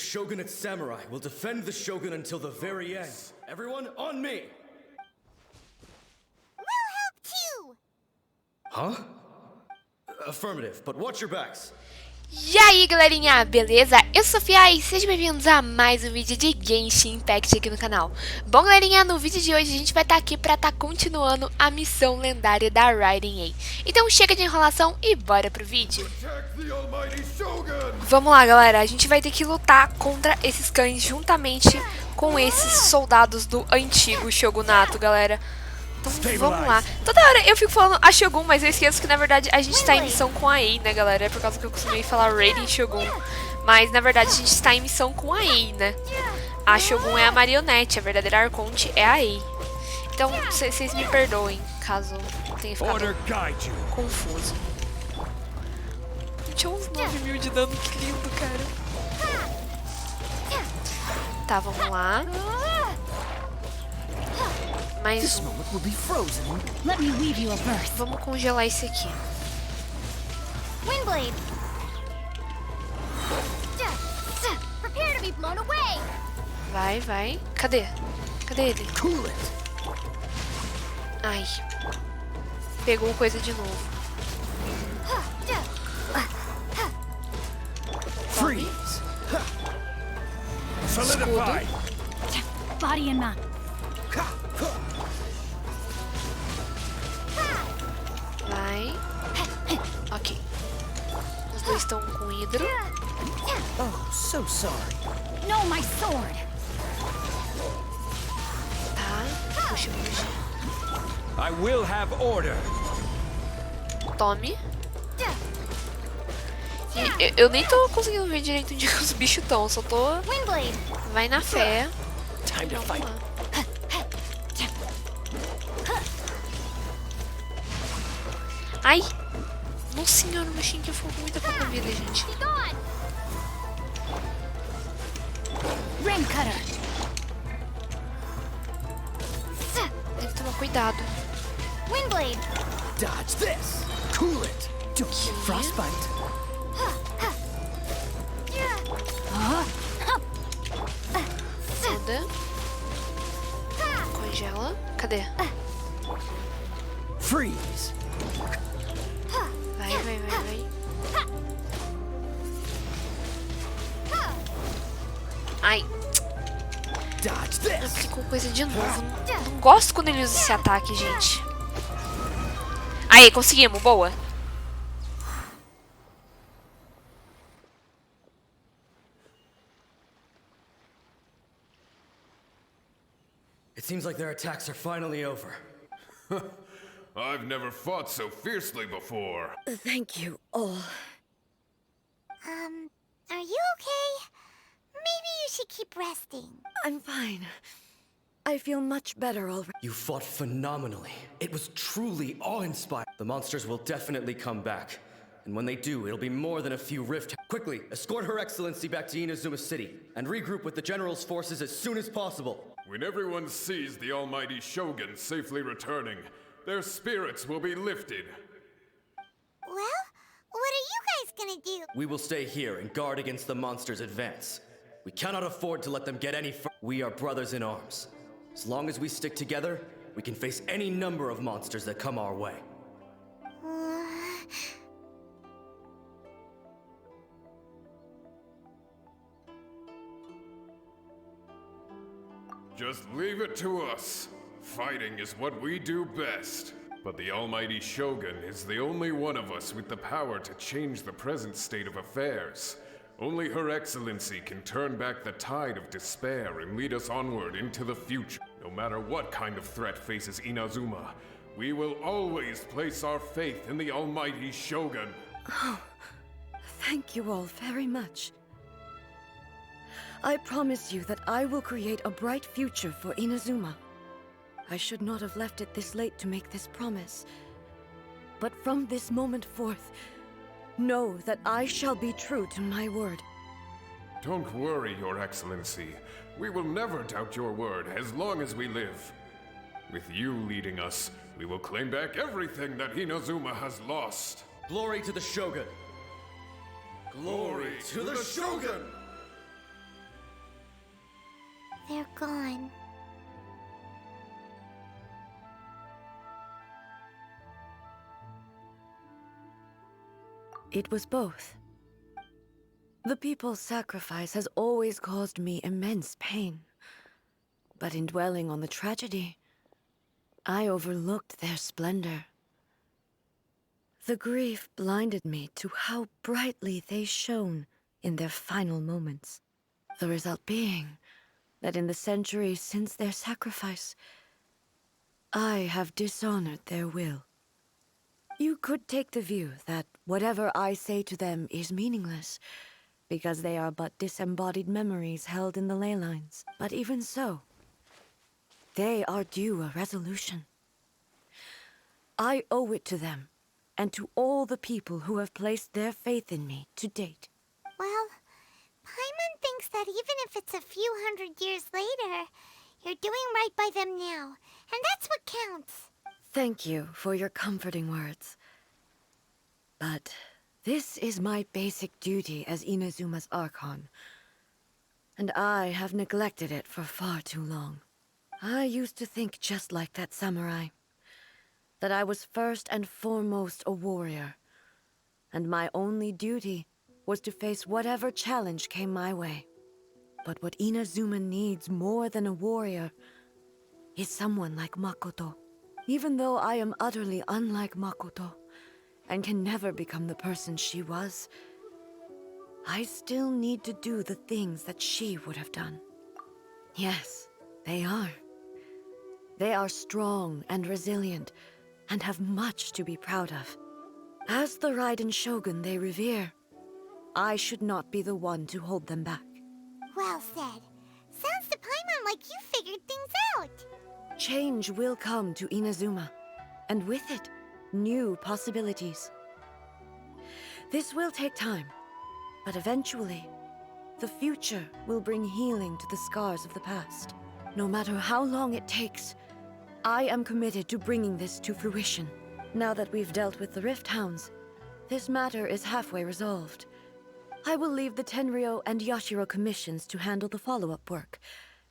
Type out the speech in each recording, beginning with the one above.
Shogunate samurai will defend the Shogun until the very end. Everyone, on me! We'll help too! Huh? Affirmative, but watch your backs. E aí galerinha, beleza? Eu sou Sofia e sejam bem-vindos a mais um vídeo de Genshin Impact aqui no canal. Bom galerinha, no vídeo de hoje a gente vai estar aqui pra estar continuando a missão lendária da Raiden Ei. Então chega de enrolação e bora pro vídeo. Vamos lá galera, a gente vai ter que lutar contra esses cães juntamente com esses soldados do antigo Shogunato, galera. Então vamos lá. Toda hora eu fico falando a Shogun, mas eu esqueço que na verdade a gente tá em missão com a Ei, né galera? É por causa que eu costumei falar Raiden Shogun. Mas na verdade a gente está em missão com a Ei, né? A Shogun é a marionete, a verdadeira arconte é a Ei. Então vocês me perdoem caso tenha ficado confuso. Tinha uns 9.000 de dano, que lindo, cara. Tá, vamos lá. Mais um. Vamos congelar esse aqui. Windblade! Prepare to be blown away! Vai, vai. Cadê? Cadê ele? Ai. Pegou coisa de novo. Freeze. Solidify. Body and mind. Vai. Ok. Os dois estão com hidro. Oh, so sorry. No, my sword! Tá. Puxa, puxa. I will have order. Tome. E eu nem tô conseguindo ver direito onde os bichos estão. Só tô... Windblade! Vai na fé. Time to fight. Ai! Nossa senhora, o bichinho que ficou com muita pouca vida, gente. Be gone! Ring cutter! Tem que tomar cuidado. Windblade! Dodge this. Cool it. Don't get frostbite. Muda. Congela. Cadê? Freeze. Vai, vai, vai, vai. Ai, Dodge this. aplicou coisa de novo. Não gosto quando ele usa esse ataque, gente. Aí, conseguimos. Boa. It seems like their attacks are finally over. I've never fought so fiercely before. Thank you all. Are you okay? Maybe you should keep resting. I'm fine. I feel much better already. You fought phenomenally. It was truly awe-inspiring. The monsters will definitely come back. And when they do, it'll be more than a few rift. Quickly, escort Her Excellency back to Inazuma City and regroup with the General's forces as soon as possible. When everyone sees the almighty Shogun safely returning, their spirits will be lifted. Well, what are you guys gonna do? We will stay here and guard against the monsters' advance. We cannot afford to let them get any further. We are brothers in arms. As long as we stick together, we can face any number of monsters that come our way. Just leave it to us. Fighting is what we do best. But the almighty Shogun is the only one of us with the power to change the present state of affairs. Only Her Excellency can turn back the tide of despair and lead us onward into the future. No matter what kind of threat faces Inazuma, we will always place our faith in the almighty Shogun. Thank you all very much. I promise you that I will create a bright future for Inazuma. I should not have left it this late to make this promise. But from this moment forth, know that I shall be true to my word. Don't worry, Your Excellency. We will never doubt your word as long as we live. With you leading us, we will claim back everything that Inazuma has lost. Glory to the Shogun! Glory to the Shogun! They're gone. It was both. The people's sacrifice has always caused me immense pain. But in dwelling on the tragedy, I overlooked their splendor. The grief blinded me to how brightly they shone in their final moments. The result being that in the centuries since their sacrifice, I have dishonored their will. You could take the view that whatever I say to them is meaningless, because they are but disembodied memories held in the ley lines. But even so, they are due a resolution. I owe it to them, and to all the people who have placed their faith in me to date. Well, Paimon thinks that even if it's a few hundred years later, you're doing right by them now, and that's what counts. Thank you for your comforting words. But this is my basic duty as Inazuma's Archon, and I have neglected it for far too long. I used to think just like that samurai, that I was first and foremost a warrior, and my only duty was to face whatever challenge came my way. But what Inazuma needs more than a warrior is someone like Makoto. Even though I am utterly unlike Makoto, and can never become the person she was, I still need to do the things that she would have done. Yes, they are. They are strong and resilient, and have much to be proud of. As the Raiden Shogun they revere, I should not be the one to hold them back. Well said. Sounds to Paimon like you figured things out. Change will come to Inazuma, and with it, new possibilities. This will take time, but eventually, the future will bring healing to the scars of the past. No matter how long it takes, I am committed to bringing this to fruition. Now that we've dealt with the Rift Hounds, this matter is halfway resolved. I will leave the Tenryo and Yashiro commissions to handle the follow-up work,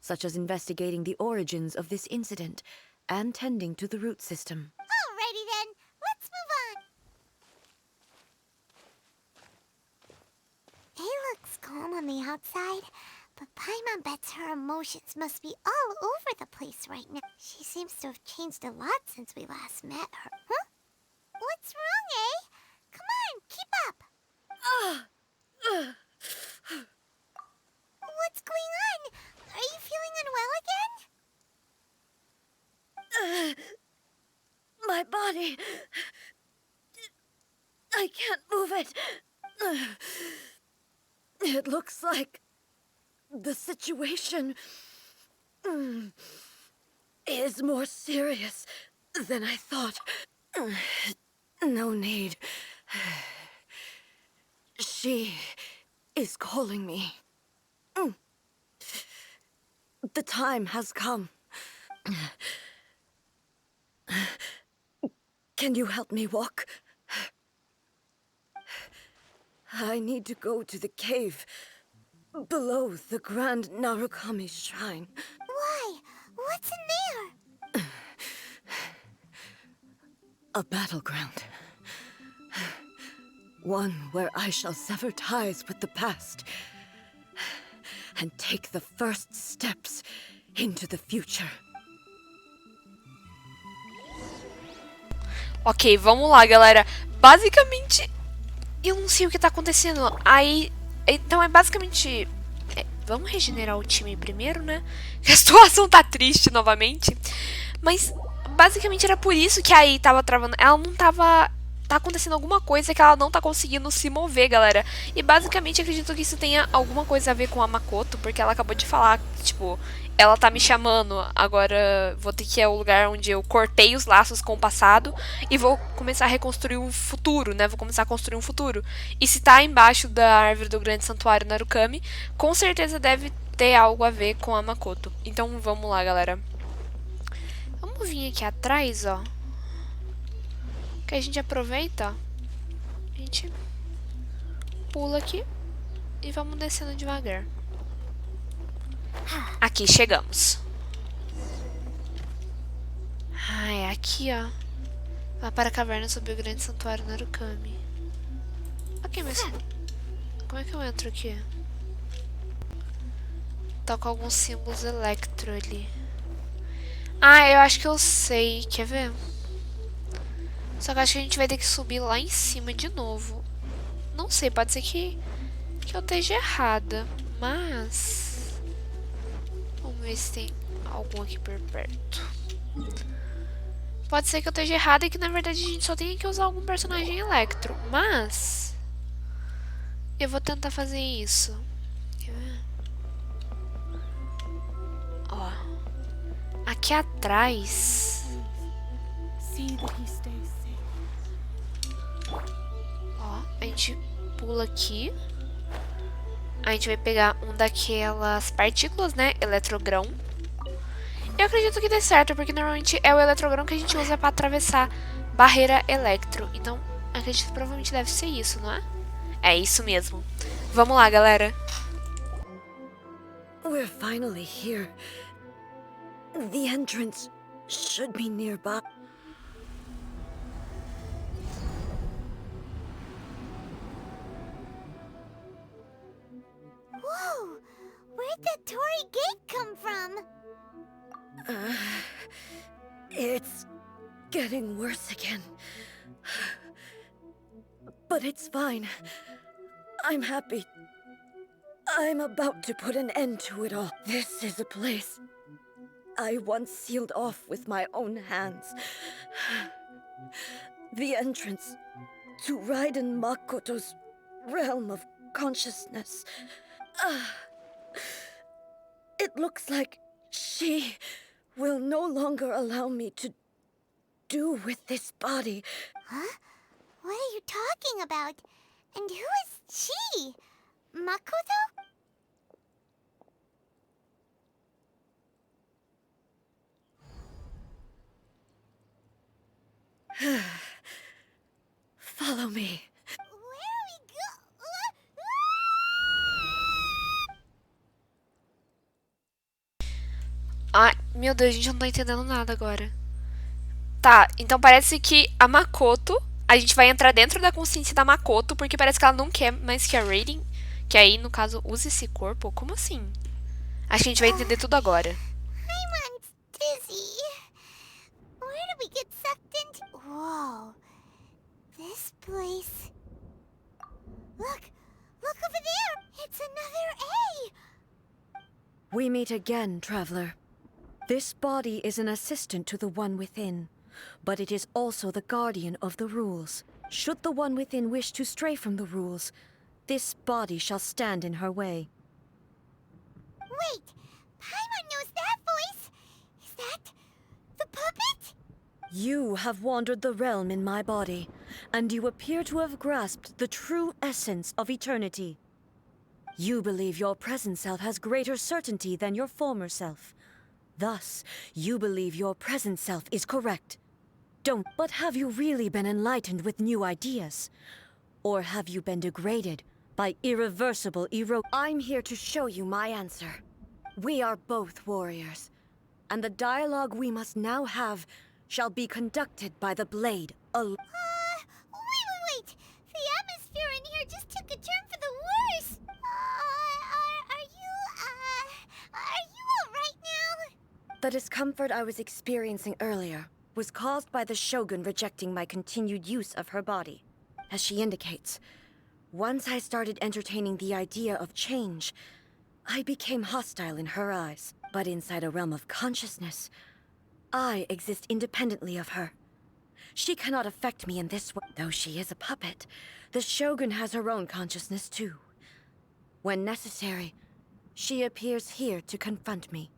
such as investigating the origins of this incident and tending to the root system. Alrighty then, let's move on. It looks calm on the outside, but Paimon bets her emotions must be all over the place right now. She seems to have changed a lot since we last met her. Huh? What's wrong, eh? Come on, keep up. What's going on? Are you feeling unwell again? My body... I can't move it. It looks like the situation is more serious than I thought. No need. She is calling me. The time has come. Can you help me walk? I need to go to the cave below the Grand Narukami Shrine. Why? What's in there? A battleground. One where I shall sever ties with the past and take the first steps into the future. Ok, vamos lá, galera. Basicamente, eu não sei o que tá acontecendo. Aí, então é basicamente... vamos regenerar o time primeiro, né? A situação tá triste novamente. Mas, basicamente era por isso que a Ei tava travando. Ela não tava... Tá acontecendo alguma coisa que ela não tá conseguindo se mover, galera. E basicamente acredito que isso tenha alguma coisa a ver com a Makoto, porque ela acabou de falar, tipo, ela tá me chamando, agora vou ter que ir ao lugar onde eu cortei os laços com o passado e vou começar a reconstruir um futuro, né? Vou começar a construir um futuro. E se tá embaixo da árvore do grande santuário Narukami, com certeza deve ter algo a ver com a Makoto. Então vamos lá, galera. Vamos vir aqui atrás, ó. Que a gente aproveita, a gente pula aqui e vamos descendo devagar. Aqui Aqui, chegamos. Ah, é aqui, ó. Vá para a caverna sob o grande santuário Narukami. Ok, mas como é que eu entro aqui? Tá com alguns símbolos electro ali. Ah, eu acho que eu sei. Quer ver? Só que eu acho que a gente vai ter que subir lá em cima de novo. Não sei, pode ser que eu esteja errada. Mas... vamos ver se tem algum aqui por perto. Pode ser que eu esteja errada e que na verdade a gente só tenha que usar algum personagem electro. Mas... eu vou tentar fazer isso. Quer ver? Ó. Aqui atrás... ó, a gente pula aqui. A gente vai pegar um daquelas partículas, né? Eletrogrão. Eu acredito que dê certo, porque normalmente é o eletrogrão que a gente usa pra atravessar barreira electro. Então, acredito que provavelmente deve ser isso, não é? É isso mesmo. Vamos lá, galera. We're finally here. The entrance should be nearby. Whoa! Where'd that Torii gate come from? It's getting worse again. But it's fine. I'm happy. I'm about to put an end to it all. This is a place I once sealed off with my own hands. The entrance to Raiden Makoto's realm of consciousness. It looks like she will no longer allow me to do with this body. Huh? What are you talking about? And who is she? Makoto? Follow me. Where are we Ai, meu Deus, a gente não tá entendendo nada agora. Tá, então parece que a Makoto... a gente vai entrar dentro da consciência da Makoto, porque parece que ela não quer mais que a Raiden, que aí, no caso, use esse corpo. Como assim? Acho que a gente vai entender tudo agora. I'm dizzy. Where did we get sucked into? Whoa. This place. Look over there. It's another A. We meet again, traveler. This body is an assistant to the one within, but it is also the guardian of the rules. Should the one within wish to stray from the rules, this body shall stand in her way. Wait, Paimon knows that voice. Is that the puppet? You have wandered the realm in my body, and you appear to have grasped the true essence of eternity. You believe your present self has greater certainty than your former self. Thus, you believe your present self is correct. But have you really been enlightened with new ideas? Or have you been degraded by irreversible I'm here to show you my answer. We are both warriors, and the dialogue we must now have shall be conducted by the blade alone. Wait. The atmosphere in here just took a turn for the worse. Are you all right now? The discomfort I was experiencing earlier was caused by the Shogun rejecting my continued use of her body. As she indicates, once I started entertaining the idea of change, I became hostile in her eyes. But inside a realm of consciousness, I exist independently of her. She cannot affect me in this way. Though she is a puppet, the Shogun has her own consciousness too. When necessary, she appears here to confront me.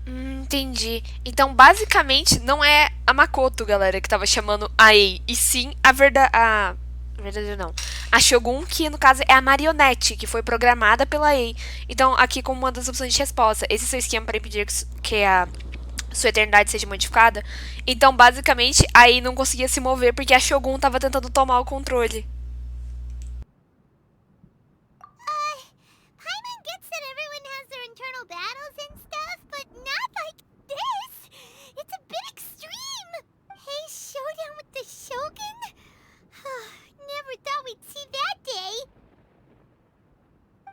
Entendi. Então, basicamente, não é a Makoto, galera, que tava chamando a Ei, e sim a verdadeira não. A Shogun, que no caso é a marionete, que foi programada pela Ei. Então, aqui como uma das opções de resposta, esse é o seu esquema para impedir que a sua eternidade seja modificada. Então, basicamente, a Ei não conseguia se mover porque a Shogun tava tentando tomar o controle. Paimon gets that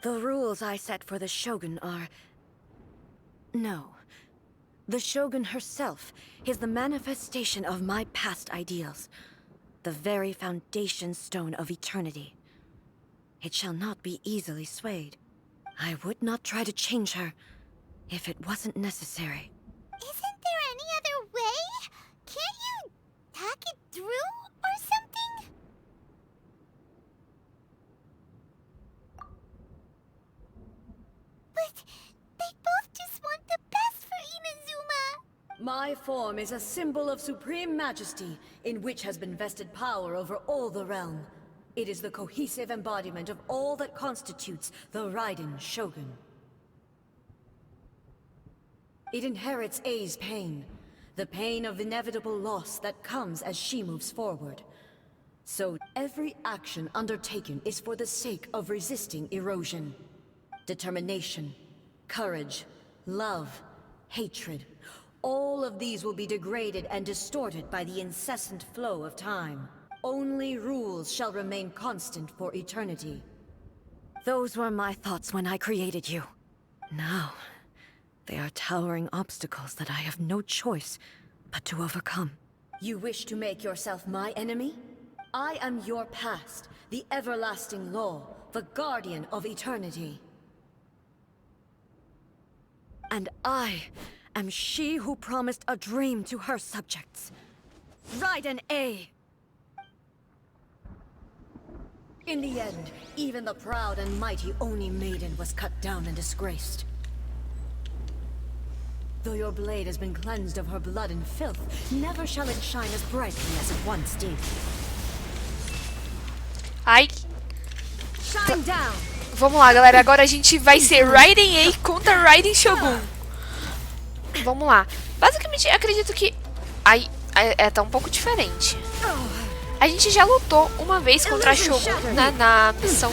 The rules I set for the Shogun are... No. The Shogun herself is the manifestation of my past ideals. The very foundation stone of eternity. It shall not be easily swayed. I would not try to change her if it wasn't necessary. Isn't there any other way? Can't you hack it through or something? But they both just want the best for Inazuma. My form is a symbol of supreme majesty, in which has been vested power over all the realm. It is the cohesive embodiment of all that constitutes the Raiden Shogun. It inherits Ei's pain, the pain of inevitable loss that comes as she moves forward. So every action undertaken is for the sake of resisting erosion. Determination, courage, love, hatred, all of these will be degraded and distorted by the incessant flow of time. Only rules shall remain constant for eternity. Those were my thoughts when I created you. Now, they are towering obstacles that I have no choice but to overcome. You wish to make yourself my enemy? I am your past, the everlasting law, the guardian of eternity. And I am she who promised a dream to her subjects. Raiden Ei! In the end, even the proud and mighty Oni maiden was cut down and disgraced. Though your blade has been cleansed of her blood and filth, never shall it shine as brightly as it once did. Ai. Shine down! Vamos lá, galera. Agora a gente vai ser Raiden Ei contra Raiden Shogun. Vamos lá. Basicamente, acredito que... Ai, tá um pouco diferente. A gente já lutou uma vez contra a Shogun na missão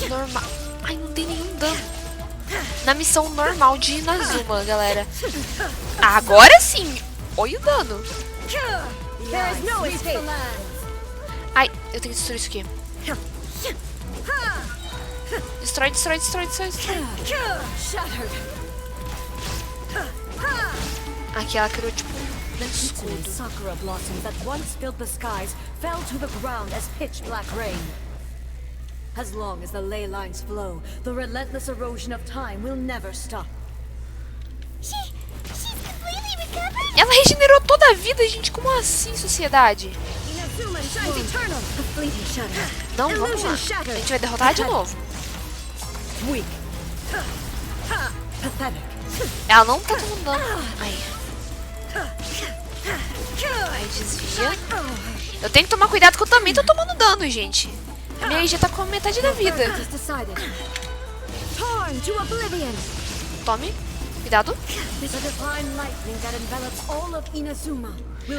normal. Ai, não tem nenhum dano. Na missão normal de Inazuma, galera. Agora sim. Olha o dano. Ai, eu tenho que destruir isso aqui. Destrói, destrói, destrói, destrói, destrói. Aqui ela criou tipo um escudo. Sakura blossoms that once filled the skies fell to the ground as pitch black rain. As long as the ley lines flow, the relentless erosion of time will never stop. She's completely recovered? Ela regenerou toda a vida, gente. Como assim, sociedade? Inazuma shines eternal. A fleeting shadow. Não, vamos lá. A gente vai derrotar de novo. Weak. Pathetic. Ela não tá tomando dano. Aí. Aí desvia. Eu tenho que tomar cuidado que eu também tô tomando dano, gente. A minha já tá com a metade da vida. Tome. Cuidado.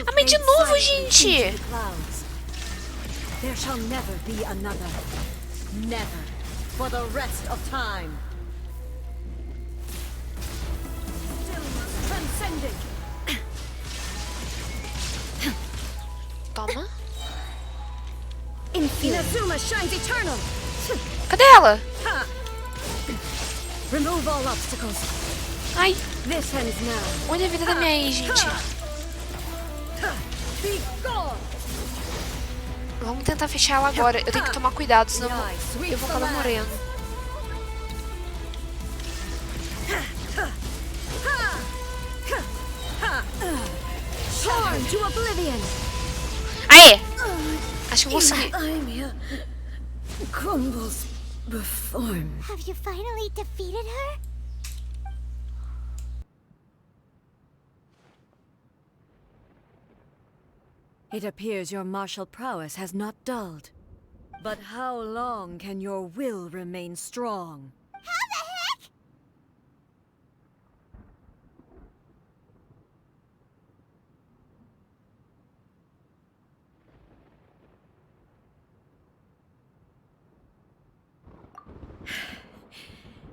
Ah, mas de novo, gente. There shall never be another. Never. For the rest of time. Transcending. Toma. Inazuma shines eternal. Cadê ela? Remove all obstacles. Ai. This ends now. Olha a vida da minha ex, gente. Be gone. Vamos tentar fechar ela agora. Eu tenho que tomar cuidado, senão eu vou acabar morrendo. Torn to oblivion. Aê! Acho que eu consegui. Crumbles before me. Have you finally defeated her? It appears your martial prowess has not dulled. But how long can your will remain strong? How the heck?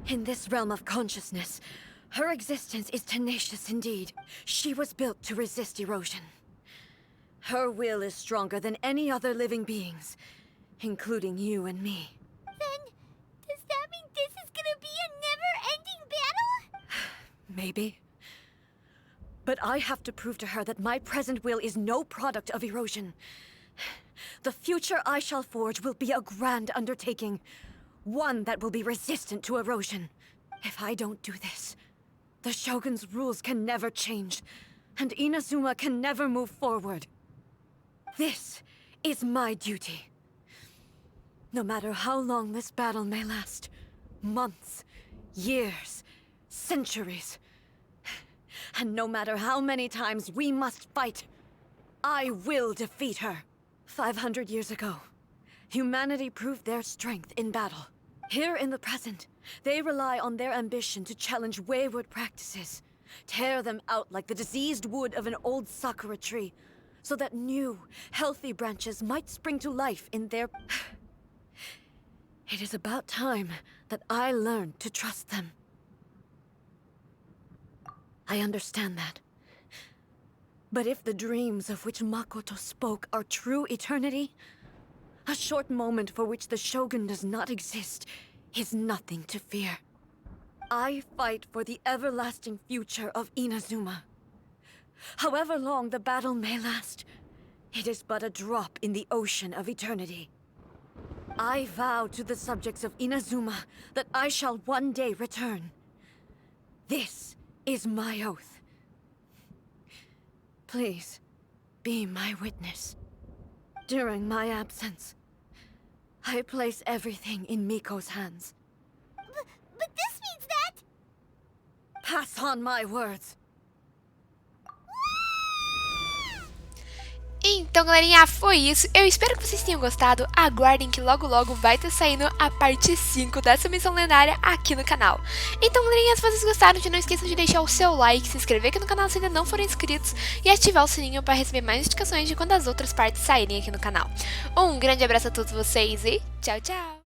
In this realm of consciousness, her existence is tenacious indeed. She was built to resist erosion. Her will is stronger than any other living beings, including you and me. Then Maybe. But I have to prove to her that my present will is no product of erosion. The future I shall forge will be a grand undertaking, one that will be resistant to erosion. If I don't do this, the Shogun's rules can never change, and Inazuma can never move forward. This is my duty. No matter how long this battle may last, months, years, centuries, and no matter how many times we must fight, I will defeat her. 500 years ago, humanity proved their strength in battle. Here in the present, they rely on their ambition to challenge wayward practices, tear them out like the diseased wood of an old sakura tree, so that new, healthy branches might spring to life in their... It is about time that I learned to trust them. I understand that. But if the dreams of which Makoto spoke are true eternity, a short moment for which the Shogun does not exist is nothing to fear. I fight for the everlasting future of Inazuma. However long the battle may last, it is but a drop in the ocean of eternity. I vow to the subjects of Inazuma that I shall one day return. This is my oath. Please, be my witness. During my absence, I place everything in Miko's hands. But this means that... Pass on my words. Então, galerinha, foi isso. Eu espero que vocês tenham gostado. Aguardem que logo logo vai estar saindo a parte 5 dessa missão lendária aqui no canal. Então, galerinha, se vocês gostaram, não esqueçam de deixar o seu like, se inscrever aqui no canal se ainda não forem inscritos e ativar o sininho para receber mais notificações de quando as outras partes saírem aqui no canal. Um grande abraço a todos vocês e tchau, tchau!